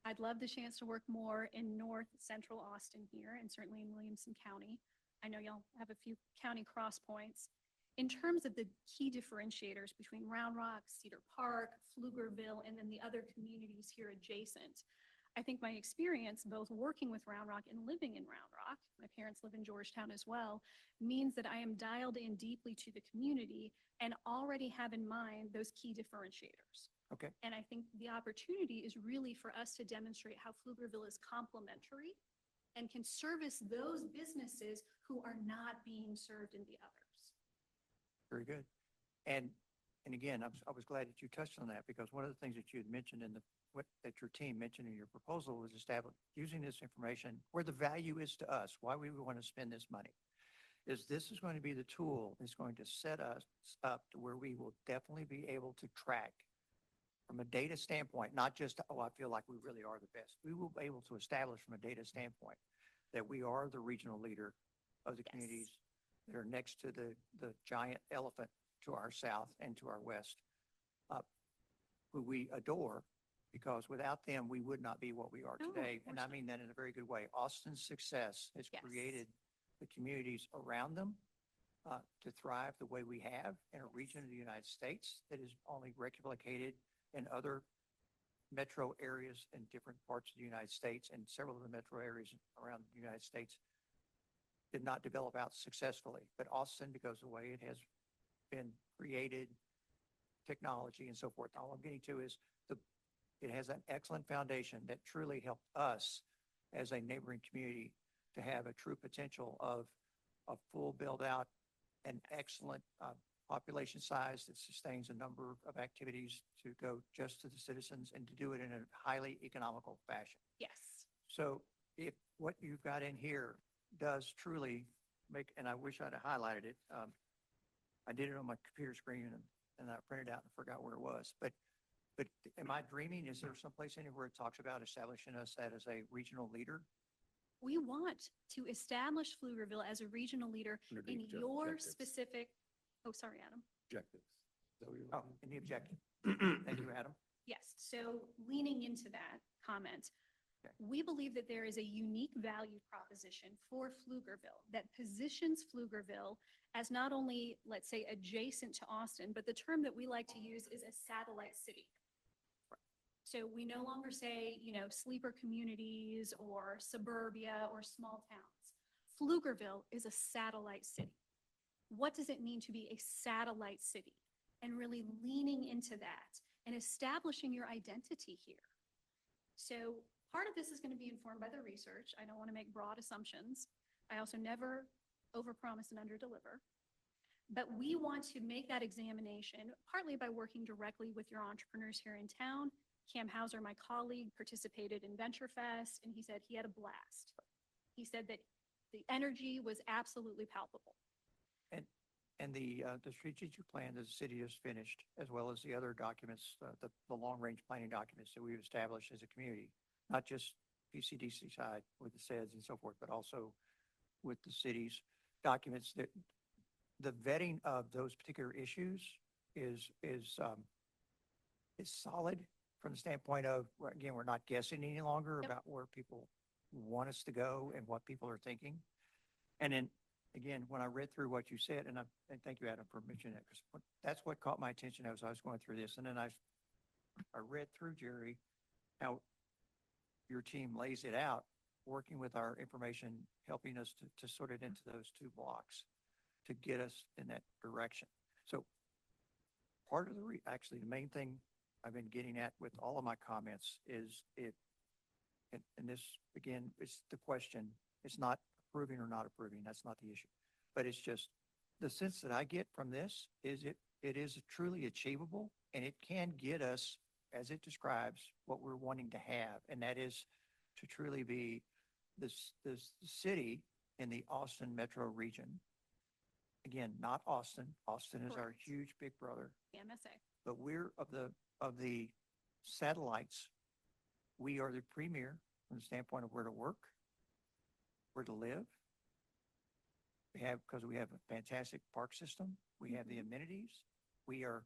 I'd love the chance to work more in north central Austin here and certainly in Williamson County. I know y'all have a few county cross points. In terms of the key differentiators between Round Rock, Cedar Park, Pflugerville, and then the other communities here adjacent, I think my experience both working with Round Rock and living in Round Rock, my parents live in Georgetown as well, means that I am dialed in deeply to the community and already have in mind those key differentiators. Okay. And I think the opportunity is really for us to demonstrate how Pflugerville is complementary and can service those businesses who are not being served in the others. Very good. And again, I was glad that you touched on that because one of the things that you had mentioned that your team mentioned in your proposal was using this information where the value is to us, why we would want to spend this money. This is going to be the tool that's going to set us up to where we will definitely be able to track from a data standpoint, not just, oh, I feel like we really are the best. We will be able to establish from a data standpoint that we are the regional leader of the Yes. communities that are next to the giant elephant to our south and to our west, who we adore, because without them, we would not be what we are No, of today. And I course not. mean that in a very good way. Austin's success has Yes. created the communities around them to thrive the way we have in a region of the United States that is only replicated in other metro areas in different parts of the United States, and several of the metro areas around the United States did not develop out successfully. But Austin, because of the way it has been created, technology and so forth, all I'm getting to is it has an excellent foundation that truly helped us as a neighboring community to have a true potential of a full build out, an excellent population size that sustains a number of activities to go just to the citizens and to do it in a highly economical fashion. Yes. So if what you've got in here does truly make, and I wish I'd have highlighted it, I did it on my computer screen and I printed out and forgot where it was, but am I dreaming? Is there someplace anywhere it talks about establishing us as a regional leader? We want to establish Pflugerville as a regional leader in Underneath your objectives. specific, oh, sorry, Adam. Objectives. Is that what you're Oh, looking in the objective. Thank you, Adam. Yes, so leaning into that comment, Okay. we believe that there is a unique value proposition for Pflugerville that positions Pflugerville as not only, let's say, adjacent to Austin, but the term that we like to use is a satellite city. So we no longer say, sleeper communities or suburbia or small towns. Pflugerville is a satellite city. What does it mean to be a satellite city? And really leaning into that and establishing your identity here. So part of this is going to be informed by the research. I don't want to make broad assumptions. I also never overpromise and underdeliver. But we want to make that examination partly by working directly with your entrepreneurs here in town. Cam Hauser, my colleague, participated in VentureFest, and he said he had a blast. He said that the energy was absolutely palpable. And the strategic plan that the city has finished, as well as the other documents, the long-range planning documents that we've established as a community, not just PCDC side with the SEDS and so forth, but also with the city's documents, that the vetting of those particular issues is solid from the standpoint of, again, we're not guessing any longer Yep. about where people want us to go and what people are thinking. And then, again, when I read through what you said, and thank you, Adam, for mentioning that, because that's what caught my attention as I was going through this. And then I read through, Jerry, how your team lays it out, working with our information, helping us to sort it into those two blocks to get us in that direction. So part of actually, the main thing I've been getting at with all of my comments is and this, again, is the question. It's not approving or not approving. That's not the issue. But it's just the sense that I get from this is it is truly achievable, and it can get us, as it describes, what we're wanting to have. And that is to truly be this city in the Austin metro region. Again, not Austin. Austin is our Correct. huge big brother, MSA. but we're of the satellites. We are the premier from the standpoint of where to work, where to live. Because we have a fantastic park system. We have the amenities. We are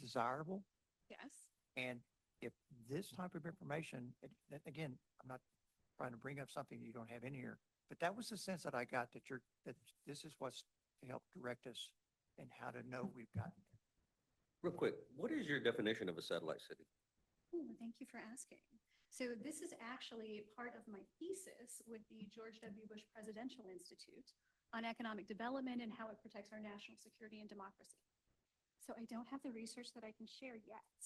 desirable Yes. And if this type of information, again, I'm not trying to bring up something you don't have in here, but that was the sense that I got that that this is what's to help direct us and how to know we've gotten there. Real quick, what is your definition of a satellite city? Oh, thank you for asking. So this is actually part of my thesis with the George W. Bush Presidential Institute on economic development and how it protects our national security and democracy. So I don't have the research that I can share yet.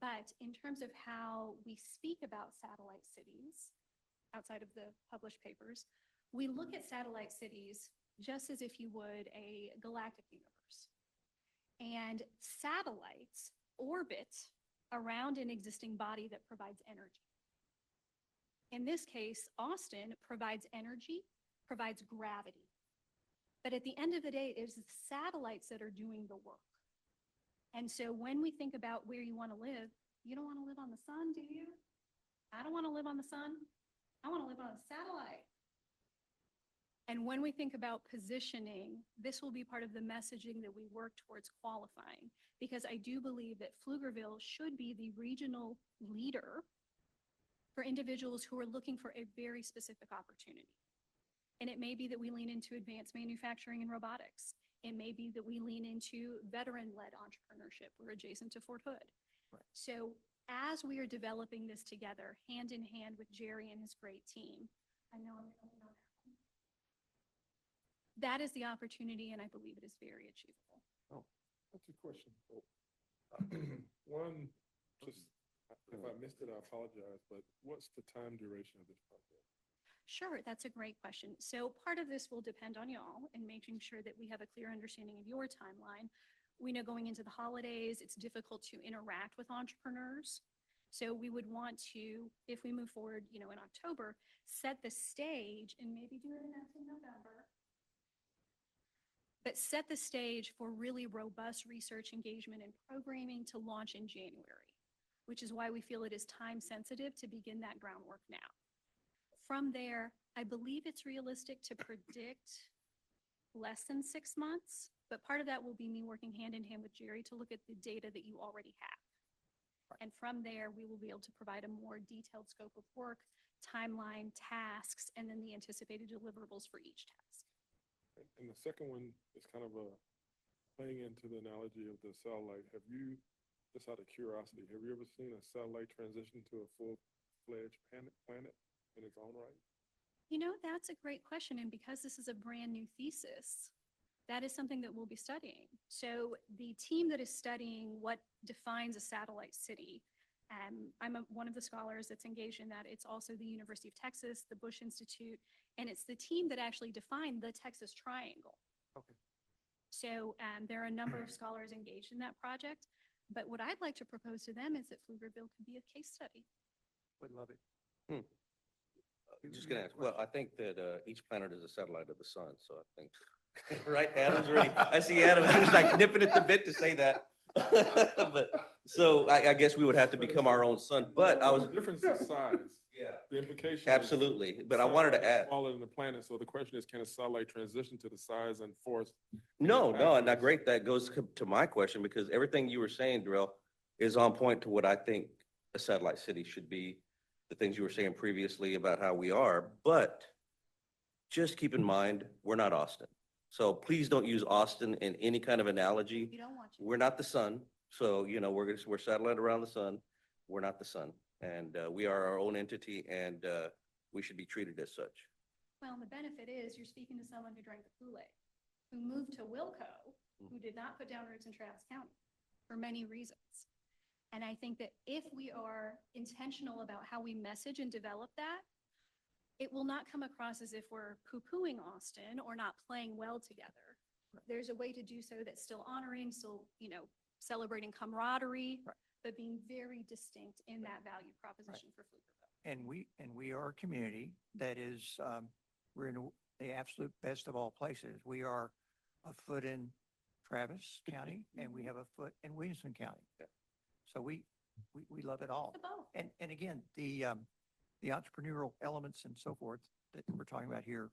But in terms of how we speak about satellite cities, outside of the published papers, we look at satellite cities just as if you would a galactic universe. And satellites orbit around an existing body that provides energy. In this case, Austin provides energy, provides gravity. But at the end of the day, it is the satellites that are doing the work. And so when we think about where you want to live, you don't want to live on the sun, do you? I don't want to live on the sun. I want to live on a satellite. And when we think about positioning, this will be part of the messaging that we work towards qualifying, because I do believe that Pflugerville should be the regional leader for individuals who are looking for a very specific opportunity. And it may be that we lean into advanced manufacturing and robotics. It may be that we lean into veteran-led entrepreneurship. We're adjacent to Fort Hood. Right. So as we are developing this together, hand in hand with Jerry and his great team, I know I'm going to know that is the opportunity, and I believe it is very achievable. That's a question. One, just, if I missed it, I apologize, but what's the time duration of this project? Sure, that's a great question. So part of this will depend on y'all and making sure that we have a clear understanding of your timeline. We know going into the holidays, it's difficult to interact with entrepreneurs. So we would want to, if we move forward, in October, set the stage and maybe do it in November. But set the stage for really robust research engagement and programming to launch in January, which is why we feel it is time sensitive to begin that groundwork now. From there, I believe it's realistic to predict less than 6 months, but part of that will be me working hand in hand with Jerry to look at the data that you already have. And from there, we will be able to provide a more detailed scope of work, timeline, tasks, and then the anticipated deliverables for each task. And the second one is kind of playing into the analogy of the satellite. Have you, just out of curiosity, have you ever seen a satellite transition to a full-fledged planet in its own right? That's a great question. And because this is a brand new thesis, that is something that we'll be studying. So the team that is studying what defines a satellite city, I'm one of the scholars that's engaged in that. It's also the University of Texas, the Bush Institute, and it's the team that actually defined the Texas Triangle. Okay. So there are a number of scholars engaged in that project. But what I'd like to propose to them is that Pflugerville could be a case study. Would love it. I'm just gonna ask, well, I think that each planet is a satellite of the sun, so I think, right, Adam's already, I see Adam, he's like nipping at the bit to say that. But, so I guess we would have to become our own sun, but I was. The difference is size. Yeah. The implication. is Absolutely, but I wanted to add. Smaller than the planet, so the question is, can a satellite transition to the size and force? No, and not great. That goes to my question, because everything you were saying, Darrell, is on point to what I think a satellite city should be, the things you were saying previously about how we are, but just keep in mind, we're not Austin. So please don't use Austin in any kind of analogy. You don't want to. We're not the sun. So, we're satellite around the sun. We're not the sun. And we are our own entity, and we should be treated as such. Well, and the benefit is you're speaking to someone who drank the Kool-Aid, who moved to Wilco, who did not put down roots in Travis County for many reasons. And I think that if we are intentional about how we message and develop that, it will not come across as if we're poo-pooing Austin or not playing well together. There's a way to do so that's still honoring, still, celebrating camaraderie, but being very distinct in that value proposition for Pflugerville. And we are a community that is, we're in the absolute best of all places. We are a foot in Travis County and we have a foot in Williamson County. So we love it all. The both. And again, the entrepreneurial elements and so forth that we're talking about here.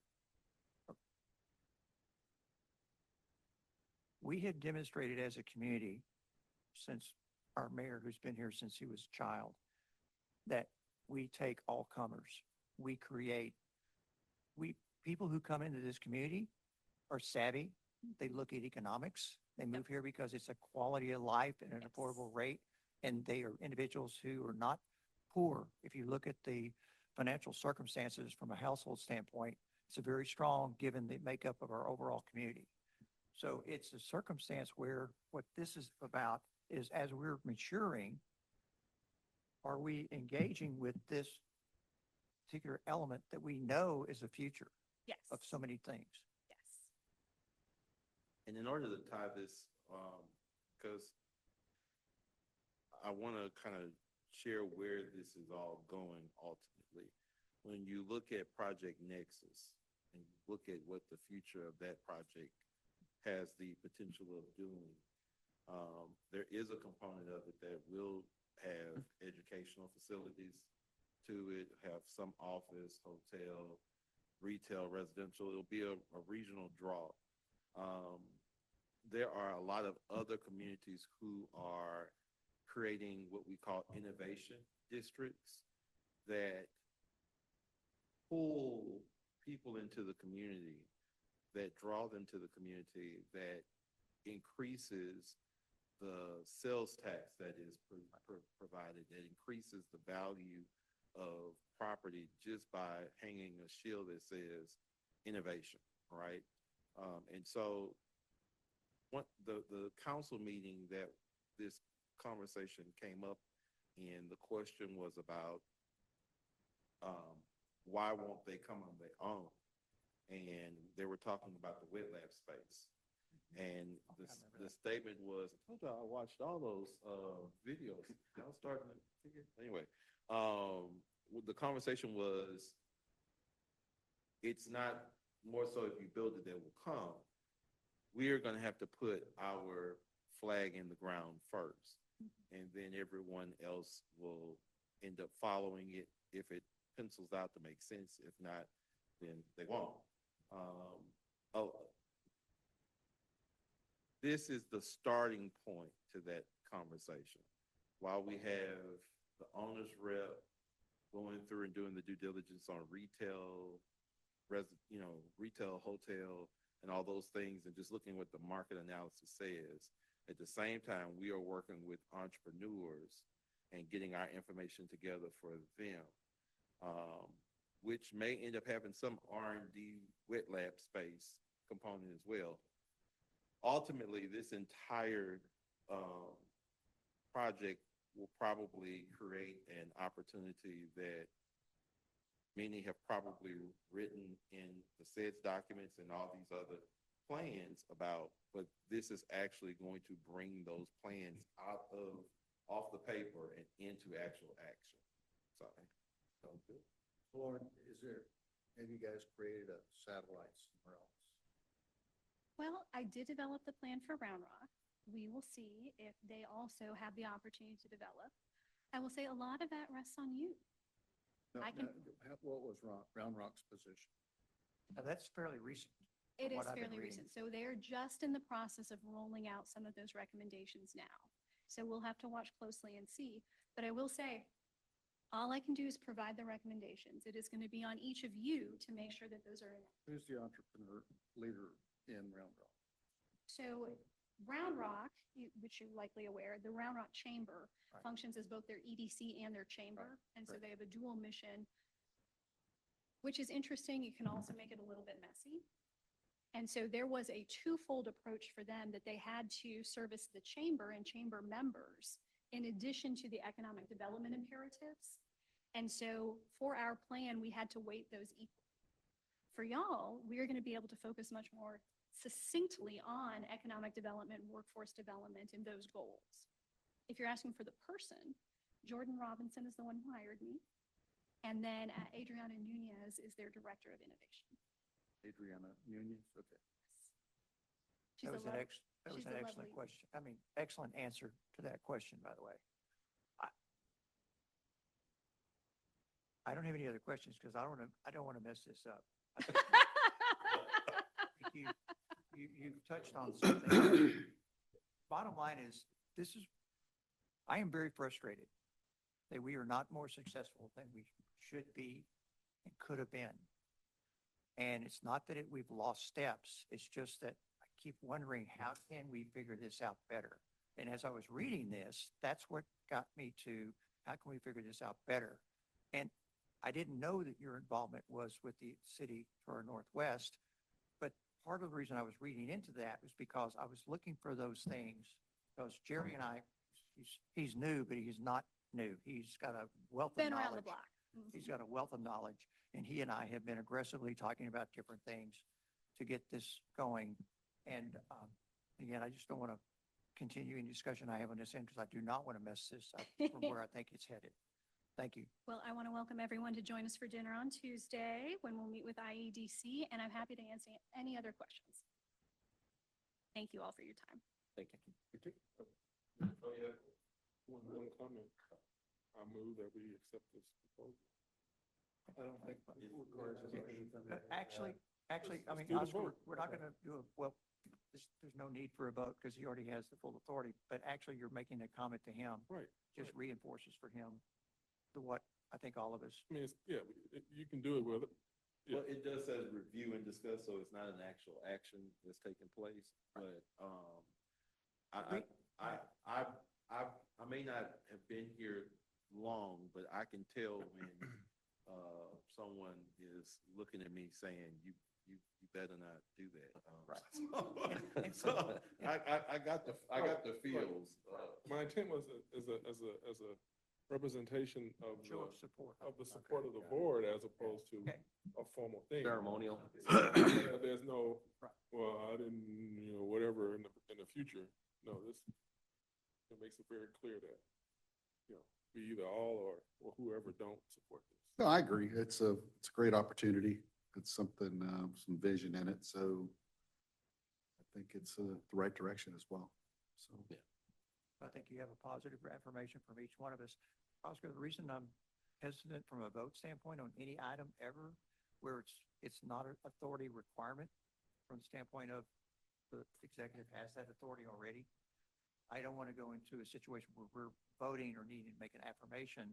We have demonstrated as a community since our mayor, who's been here since he was a child, that we take all comers. We create, people who come into this community are savvy. They look at economics. They move here because it's a quality of life at an Yes. affordable rate. And they are individuals who are not poor. If you look at the financial circumstances from a household standpoint, it's a very strong given the makeup of our overall community. So it's a circumstance where what this is about is as we're maturing, are we engaging with this particular element that we know is the future Yes. of so many things? Yes. And in order to tie this, because I want to kind of share where this is all going ultimately. When you look at Project Nexus and look at what the future of that project has the potential of doing, there is a component of it that will have educational facilities to it, have some office, hotel, retail, residential. It'll be a regional draw. There are a lot of other communities who are creating what we call innovation districts that pull people into the community, that draw them to the community, that increases the sales tax that is provided, that increases the value of property just by hanging a shield that says innovation, right? And so the council meeting that this conversation came up and the question was about why won't they come on their own? And they were talking about the wet lab space. And the statement was, I told you I watched all those videos. I was starting to figure, anyway, the conversation was, it's not more so if you build it, they will come. We are going to have to put our flag in the ground first, and then everyone else will end up following it if it pencils out to make sense. If not, then they won't. This is the starting point to that conversation. While we have the owner's rep going through and doing the due diligence on retail, retail, hotel, and all those things, and just looking what the market analysis says. At the same time, we are working with entrepreneurs and getting our information together for them, which may end up having some R&D wet lab space component as well. Ultimately, this entire project will probably create an opportunity that many have probably written in the SEDS documents and all these other plans about, but this is actually going to bring those plans off the paper and into actual action. So, sounds good. Lauren, have you guys created a satellite somewhere else? Well, I did develop the plan for Round Rock. We will see if they also have the opportunity to develop. I will say a lot of that rests on you. What was Round Rock's position? Now, that's fairly recent. It is what I've been fairly reading. recent. So they're just in the process of rolling out some of those recommendations now. So we'll have to watch closely and see. But I will say, all I can do is provide the recommendations. It is going to be on each of you to make sure that those are in. Who's the entrepreneur leader in Round Rock? So Round Rock, which you're likely aware, the Round Rock Chamber Right. functions as both their EDC and their chamber. And so Right. they have a dual mission, which is interesting. You can also make it a little bit messy. And so there was a twofold approach for them that they had to service the chamber and chamber members in addition to the economic development imperatives. And so for our plan, we had to weight those equally. For y'all, we are going to be able to focus much more succinctly on economic development, workforce development, and those goals. If you're asking for the person, Jordan Robinson is the one who hired me. And then Adriana Nunez is their director of innovation. Adriana Nunez, okay. She's That a was an lov- that was she's an a excellent lovely- question. I mean, excellent answer to that question, by the way. I don't have any other questions because I don't want to mess this up. I think you touched on something. Bottom line is, this is I am very frustrated that we are not more successful than we should be and could have been. And it's not that we've lost steps. It's just that I keep wondering, how can we figure this out better? And as I was reading this, that's what got me to, how can we figure this out better? And I didn't know that your involvement was with the city for Northwest, but part of the reason I was reading into that was because I was looking for those things. Because Jerry and I, he's new, but he's not new. He's got a wealth of Been around the knowledge. block. Mhm. He's got a wealth of knowledge, and he and I have been aggressively talking about different things to get this going. And again, I just don't want to continue any discussion I have on this end because I do not want to mess this up from where I think it's headed. Thank you. Well, I want to welcome everyone to join us for dinner on Tuesday when we'll meet with IEDC, and I'm happy to answer any other questions. Thank you all for your time. Thank you. Oh, yeah. One comment. I move that we accept this proposal. I don't think. Actually, I mean, do the Oscar, vote. we're not going to do a, well, there's no need for a vote because he already has the full authority, but actually you're making a comment to him, Right. just reinforces for him the what I think all of us. I mean, you can do it with it. Yeah. Well, it does say review and discuss, so it's not an actual action that's taking place, but, I may not have been here long, but I can tell when, someone is looking at me saying, you better not do that. Right. So, I got the feels. My intent was as a representation of Show of support. the support of the board as opposed to Okay. a formal thing. Ceremonial. There's no, Right. well, I didn't, whatever in the future. No, it makes it very clear that, we either all or whoever don't support this. No, I agree. It's a great opportunity. It's something, some vision in it. So I think it's the right direction as well. So. Yeah. I think you have a positive affirmation from each one of us. Oscar, the reason I'm hesitant from a vote standpoint on any item ever where it's not an authority requirement from the standpoint of the executive has that authority already. I don't want to go into a situation where we're voting or needing to make an affirmation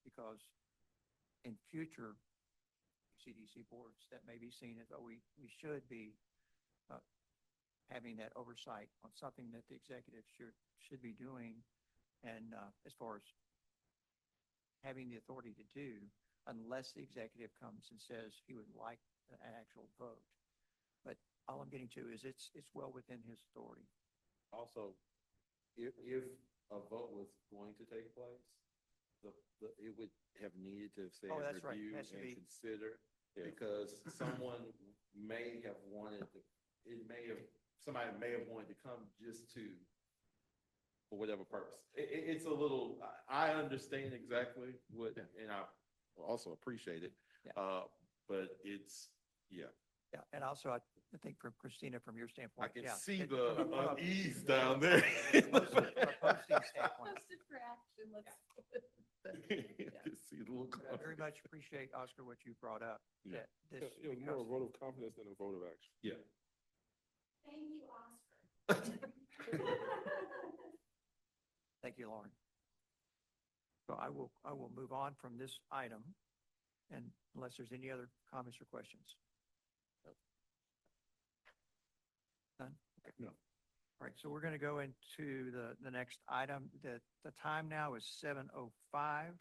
because in future CDC boards that may be seen as, oh, we should be having that oversight on something that the executive should be doing. And as far as having the authority to do, unless the executive comes and says he would like an actual vote. But all I'm getting to is it's well within his authority. Also, if a vote was going to take place, it would have needed to say Oh, that's right. review Has to and be. consider, because someone may have wanted to, somebody may have wanted to come just to, for whatever purpose. It's a little, I understand exactly what, and I also appreciate it. Yeah. But it's, yeah, Yeah, and also I think from Christina, from your I standpoint, can yeah, see it- the from a- unease down there. From a posting standpoint, Posted for action, let's. Can see the little I very much appreciate, Oscar, what you brought up. Yeah. That this, It was more a because- vote of confidence than a vote of action. Yeah. Thank you, Oscar. Thank you, Lauren. So I will move on from this item, and unless there's any other comments or questions. None? Okay. No. All right, so we're going to go into the next item. The time now is 7:05.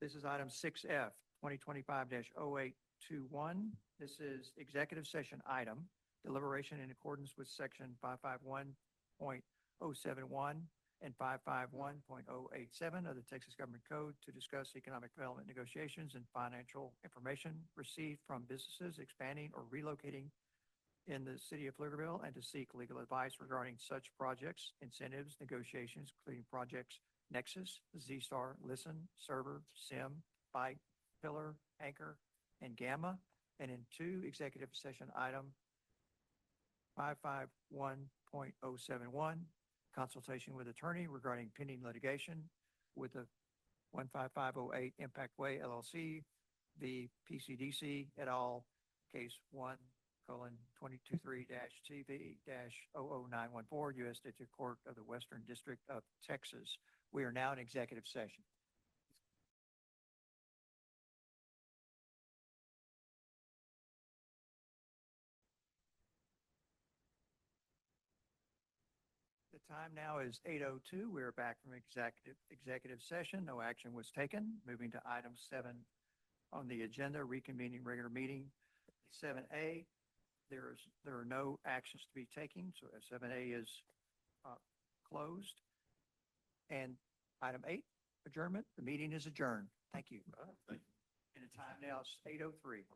This is item 6F, 2025-0821. This is executive session item, deliberation in accordance with section 551.071 and 551.087 of the Texas Government Code to discuss economic development negotiations and financial information received from businesses expanding or relocating in the city of Pflugerville and to seek legal advice regarding such projects, incentives, negotiations, including projects Nexus, Z-Star, Listen, Server, SIM, Bite, Pillar, Anchor, and Gamma. And in 2, executive session item 551.071, consultation with attorney regarding pending litigation with the 15508 Impact Way LLC, the PCDC et al. Case 1 2023-CV-00914, U.S. District Court of the Western District of Texas. We are now in executive session. The time now is 8:02. We are back from executive session. No action was taken. Moving to item 7 on the agenda, reconvening regular meeting. 7A, there are no actions to be taken, so 7A is closed. And item 8, adjournment. The meeting is adjourned. Thank you. And the time now is 8:03.